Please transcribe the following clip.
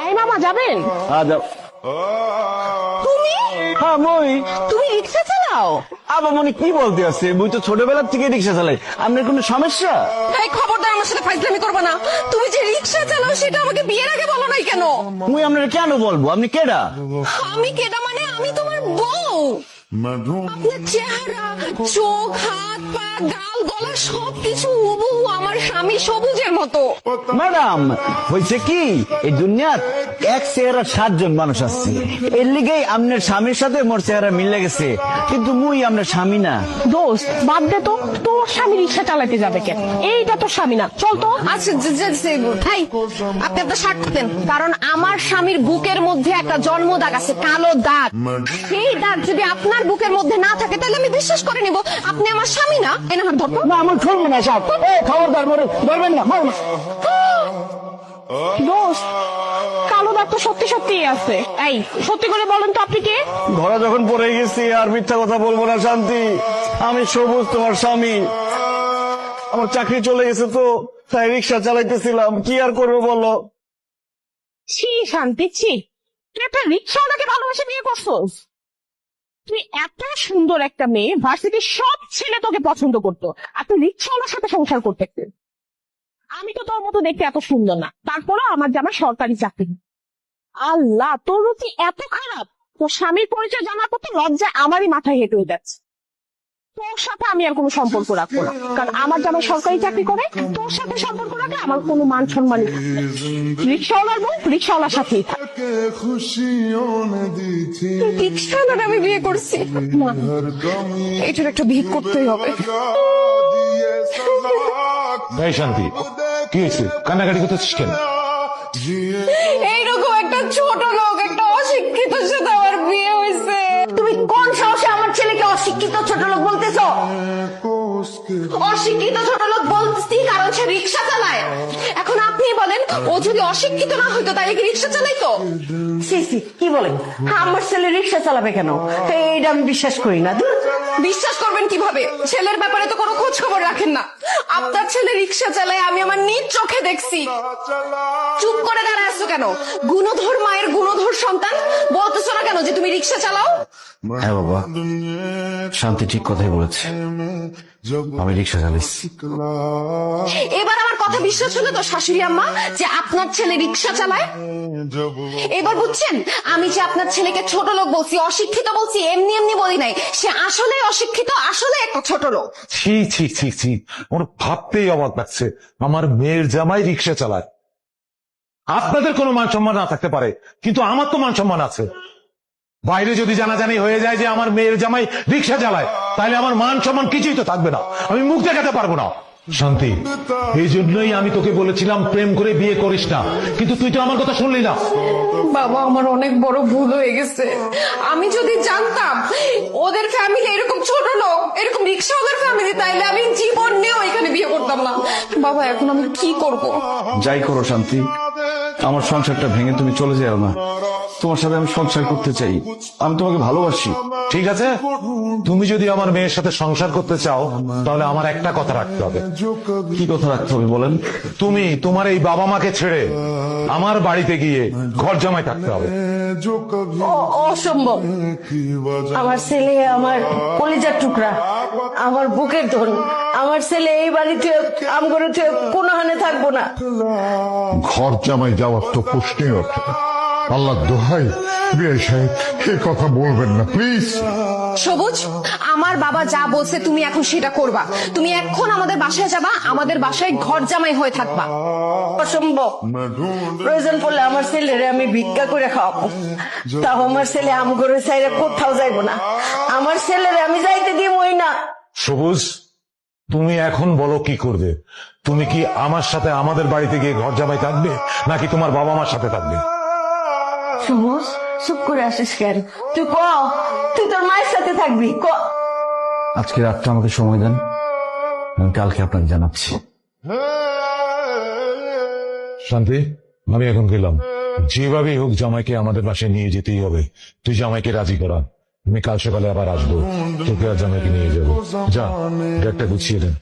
এই মামা যাবেন? যাও। তুমি হ্যাঁ মই। তুমি রিক্সা চালাও? আবার মনে কি বলতে আছে, মুই তো ছোটবেলার থেকে রিক্সা চালাই। আপনার কোনো সমস্যা? এই খবরদার আমার সাথে ফাইজলামি করবে না। তুমি যে রিক্সা চালাও সেটা আমাকে বিয়ের আগে বলো নাই কেন? মুই আপনার কেন বলবো? আপনি কেডা? আমি কেডা মানে আমি তোমার বউ। আপনার চেহারা, চোখ, হাত, পা, গাল, গলা সবকিছু হুবহু আমার স্বামী সবুজের মতো। ম্যাডাম হয়েছে কি, এই দুনিয়াত এক চেহারা 7 জন মানুষ আসছে, এর লিগেই আপনার স্বামীর সাথে মোর চেহারা মিলে গেছে, কিন্তু মুই আপনার স্বামী না। দোস্ত বাদ দে তো, তোর স্বামী রিক্সা চালাতে যাবে কেন? এইটা তো স্বামী না, চল তো। আচ্ছা ভাই আপনি আপনার শার্ট খুলেন, কারণ আমার স্বামীর বুকের মধ্যে একটা জন্ম দাগ আছে, কালো দাগ। সেই দাগ যদি আপনার বুকের মধ্যে না থাকে তাহলে আমি বিশ্বাস করে নিব আপনি আমার স্বামী না। এনে হাত ধরো। না আমার চলবে না সব। খবরদার মরে ধরবেন না। দোস্ত কালো দাগ তো সত্যি সত্যি আছে। এই সত্যি করে বলেন তো আপনি কে? ধরা যখন পড়ে গেছি আর মিথ্যা কথা বলবো না শান্তি। আমি সবুজ, তোমার স্বামী। আমার চাকরি চলে গেছে তো, তাই রিক্সা চালাইতেছিলাম, কি আর করবো বলো। ছি শান্তি ছি, তুই একটা রিক্সাওয়ালাকে ভালোবাসে বিয়ে করছোস? তুই এত সুন্দর একটা মেয়ে, ভার্সিটির সব ছেলে তোকে পছন্দ করতো, আর তুই রিক্সাওয়ালার সাথে সংসার করতে। আমি তো তোর মতো দেখতে এত সুন্দর না, তারপরও আমার জামা সরকারি চাকরি। আল্লাহ, তোর রুচি এত খারাপ, তোর স্বামীর পরিচয় জানার পর তো লজ্জায় আমারই মাথায় হেঁটে হয়ে যাচ্ছে। তোর সাথে আমি আর কোনো সম্পর্ক রাখবো না, কারণ আমার জামা সরকারি চাকরি করে, তোর সাথে সম্পর্ক রাখলে আমার কোনো মান সম্মানই থাকবে না। রিক্সাওয়ালার বউ রিক্সাওয়ালার সাথেই থাক। রিক্সাওয়ালার আমি বিয়ে করছি না, এটার একটা বিয়ে করতেই হবে। এই শান্তি, কি হয়েছে? কান্নাকাটি করতেছিস কেন? এইরকম একটা ছোট লোক, একটা অশিক্ষিত সাথে আমার বিয়ে হয়েছে। তুমি কোন সাহসে আমার ছেলেকে অশিক্ষিত ছোট লোক বলতেছো? অশিক্ষিত ছোট লোক বলতেছি কারণ সে রিক্সা চালায়। এখন আপনি বলেন, ও যদি অশিক্ষিত না হইতো তাহলে কি রিক্সা চালাইতো? কি বলেন? আমার ছেলে রিক্সা চালাবে কেন? এইটা আমি বিশ্বাস করি না। বিশ্বাস করবেন কিভাবে? ছেলের ব্যাপারে তো কোনো খোঁজ খবর রাখেন না। আপনার ছেলে রিক্সা চালায় আমি আমার নিজ চোখে দেখছি। চুপ করে দাঁড়ায় আছো কেন? গুণধর মায়ের গুণধর সন্তান, বলতেছো না কেন যে তুমি রিক্সা চালাও? হ্যাঁ বাবা, শান্তি ঠিক কথাই বলেছে, আমি রিক্সা চালাইছি। এবার আমার কথা বিশ্বাস হলো তো শাশুড়ি আম্মা যে আপনার ছেলে রিক্সা চালায়? এবার বুঝছেন আমি যে আপনার ছেলেকে ছোট লোক বলছি, অশিক্ষিত বলছি, এমনি এমনি বলি নাই। সে আসলে অশিক্ষিত, আসলে একটা ছোট লোক। ছি ছি ছি ছি, ওর ভাবতেই অবাক লাগছে আমার মেয়ের জামাই রিক্সা চালায়। আপনাদের কোনো মান সম্মান না থাকতে পারে, কিন্তু আমার তো মান সম্মান আছে। বাইরে যদি জানাজানি হয়ে যায় যে আমার মেয়ের জামাই রিক্সা চালায়, তাহলে আমার মান সম্মান কিছুই তো থাকবে না, আমি মুখ দেখাতে পারবো না। শান্তি, এই জন্যই আমি তোকে বলেছিলাম প্রেম করে বিয়ে করিস না, কিন্তু তুই তো আমার কথা শুনলি না। বাবা আমার অনেক বড় ভুল হয়ে গেছে। আমি যদি জানতাম ওদের ফ্যামিলি এরকম ছোট লোক, এরকম রিক্সাওয়ালার ফ্যামিলি, তাইলে আমি জীবন নিয়েও এখানে বিয়ে করতাম না। বাবা এখন আমি কি করব? যাই করো শান্তি, আমার সংসারটা ভেঙে তুমি চলে যাও না। তোমার সাথে আমি সংসার করতে চাই, আমি তোমাকে ভালোবাসি। ঠিক আছে, তুমি যদি আমার মেয়ের সাথে সংসার করতে চাও তাহলে আমার একটা কথা রাখতে হবে। কি কথা রাখতে হবে বলেন? তুমি তোমার এই বাবা মাকে ছেড়ে আমার বাড়িতে গিয়ে ঘর জামাই থাকতে হবে। অসম্ভব। আমার ছেলে আমার কলিজার টুকরা, আমার বুকের ধন। আমার ছেলে এই বাড়িতে আম করে কোনো হানে থাকবো না। ঘর জামাই যাওয়ার তো প্রশ্নই ওঠে না। আল্লাহ দোহাই, বিয়ে সাহেব এই কথা বলবেন না প্লিজ। সবুজ, আমার বাবা যা বলছে তুমি এখন সেটা করবা। তুমি এখন আমাদের বাসায় যাবা, আমাদের বাসায় ঘর জামাই হয়ে থাকবা। অসম্ভব। প্রয়োজন পড়লে আমার ছেলেরে আমি ভিক্ষা করে খাওয়াবো, তাও আমার ছেলে আম করে চাইলে কোথাও যাইবো না। আমার ছেলেরে আমি যাইতে দিবই না। সবুজ, তুমি এখন বলো কি করবে? তুমি কি আমার সাথে আমাদের বাড়িতে গিয়ে ঘর জামাই থাকবে, নাকি তোমার বাবা মার সাথে থাকবে? সবুজ চুপ করে আসিস কেন? তুই তোর মায়ের সাথে থাকবি। আজকে রাতটা আমাকে সময় দেন, আমি কালকে আপনাকে জানাচ্ছি। শান্তি, আমি এখন গেলাম। যেভাবেই হোক জামাইকে আমাদের বাসায় নিয়ে যেতেই হবে। তুই জামাইকে রাজি করা, আমি কাল সকালে আবার আসবো, তোকে আর জামাইকে নিয়ে যাবো। যা, গেটটা গুছিয়ে দেন।